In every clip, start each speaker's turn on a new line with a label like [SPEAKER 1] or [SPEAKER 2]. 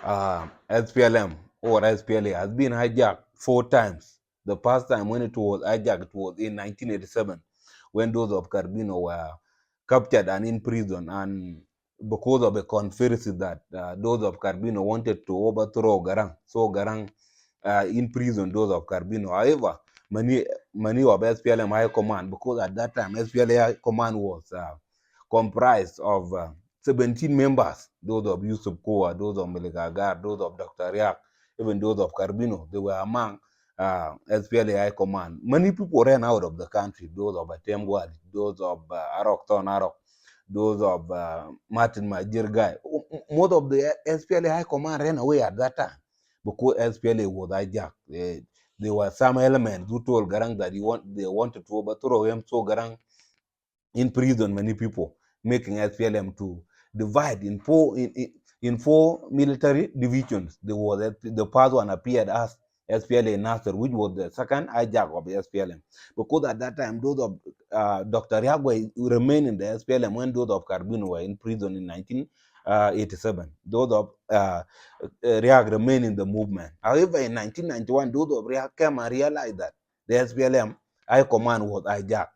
[SPEAKER 1] SPLM or SPLA has been hijacked 4 times. The first time when it was hijacked was in 1987, when those of Carbino were captured and in prison, and because of a conspiracy that those of Carbino wanted to overthrow Garang. So Garang in prison, those of Carbino. However, many of SPLM high command, because at that time SPLA high command was comprised of 17 members, those of Yusuf Kowa, those of Melagagar, those of Dr. Riak, even those of Carbino. They were among SPLA high command. Many people ran out of the country, those of Atem Gwali, those of Arok Ton Arok, those of Martin Majirgai. Most of the SPLA high command ran away at that time because SPLA was hijacked. There were some elements who told Garang that they wanted to overthrow him, so Garang in prison many people, making SPLM to divide in four military divisions. There was the first one appeared as SPLA Nasser, which was the second hijack of the SPLM. Because at that time, those of Dr. Riagwe remained in the SPLM when those of Carbino were in prison in 1987. Those of Riag remained in the movement. However, in 1991, those of Riag came and realized that the SPLM high command was hijacked.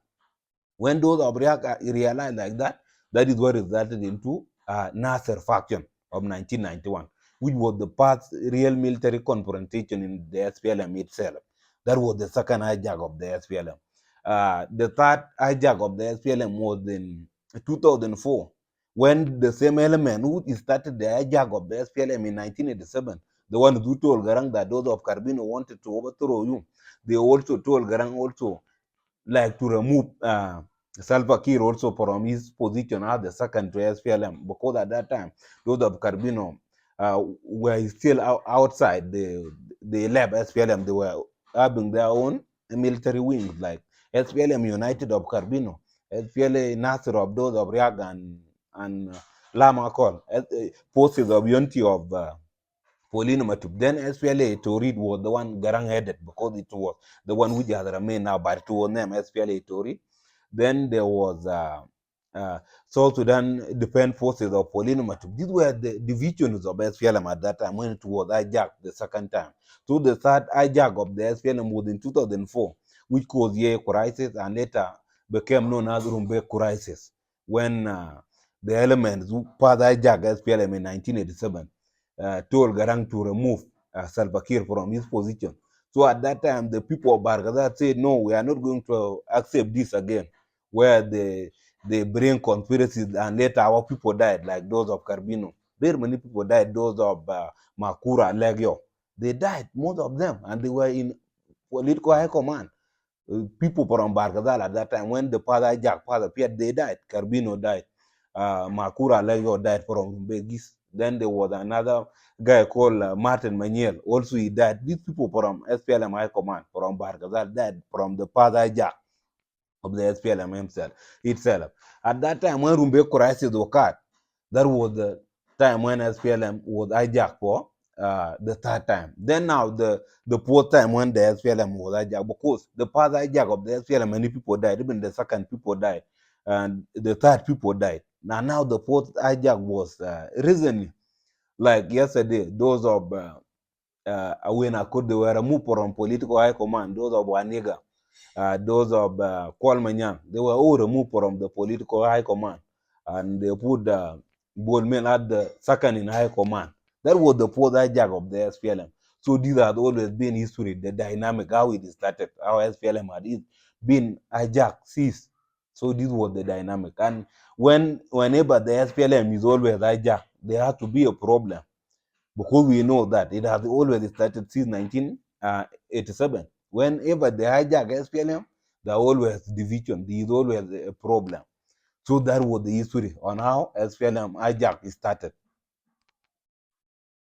[SPEAKER 1] When those of Riak realized like that, that is what resulted into Nasser faction of 1991, which was the first real military confrontation in the SPLM itself. That was the second hijack of the SPLM. The third hijack of the SPLM was in 2004, when the same element who started the hijack of the SPLM in 1987, the one who told Garang that those of Carbino wanted to overthrow you, they also told Garang also like to remove Salva Kiir also from his position as the second to SPLM, because at that time those of Carbino were still outside the lab SPLM. They were having their own military wings like SPLM United of Carbino, SPLA Nasser of those of Riag and Lama Call, forces of unity of Pauline Matip. Then SPLA Torid was the one Garang headed, because it was the one which has remained now, but it was named SPLA Torid. Then there was South Sudan Defense Forces of Pauline Matip. These were the divisions of SPLM at that time when it was hijacked the second time. So the third hijack of the SPLM was in 2004, which caused Ye crisis and later became known as Rumbek crisis, when the elements who further hijacked SPLM in 1987 told Garang to remove Salva Kiir from his position. So at that time, the people of Bargazal said, no, we are not going to accept this again, where they bring conspiracies and later our people died, like those of Carbino. Very many people died, those of Makura and Legio. They died, most of them, and they were in political high command. People from Bargazal at that time, when the father Jack father appeared, they died. Carbino died. Makura Legio died from Begis. Then there was another guy called Martin Maniel. Also, he died. These people from SPLM High Command from Bargazal died from the father Jack of the SPLM himself itself. At that time, when Rumbek crisis occurred, that was the time when SPLM was hijacked for the third time. Then now the fourth time when the SPLM was hijacked, because the first hijack of the SPLM, many people died, even the second people died, and the third people died. Now the fourth hijack was recently, like yesterday, those of Awena could they were removed from political high command, those of Waniga, those of Kwalmanyang, they were all removed from the political high command, and they put Bolmel at the second in high command. That was the fourth hijack of the SPLM. So these had always been history, the dynamic, how it started, how SPLM had been hijacked, seized. So this was the dynamic. And whenever the SPLM is always hijacked, there has to be a problem, because we know that it has always started since 1987. Whenever they hijack SPLM, there are always division. There is always a problem. So that was the history on how SPLM hijack started.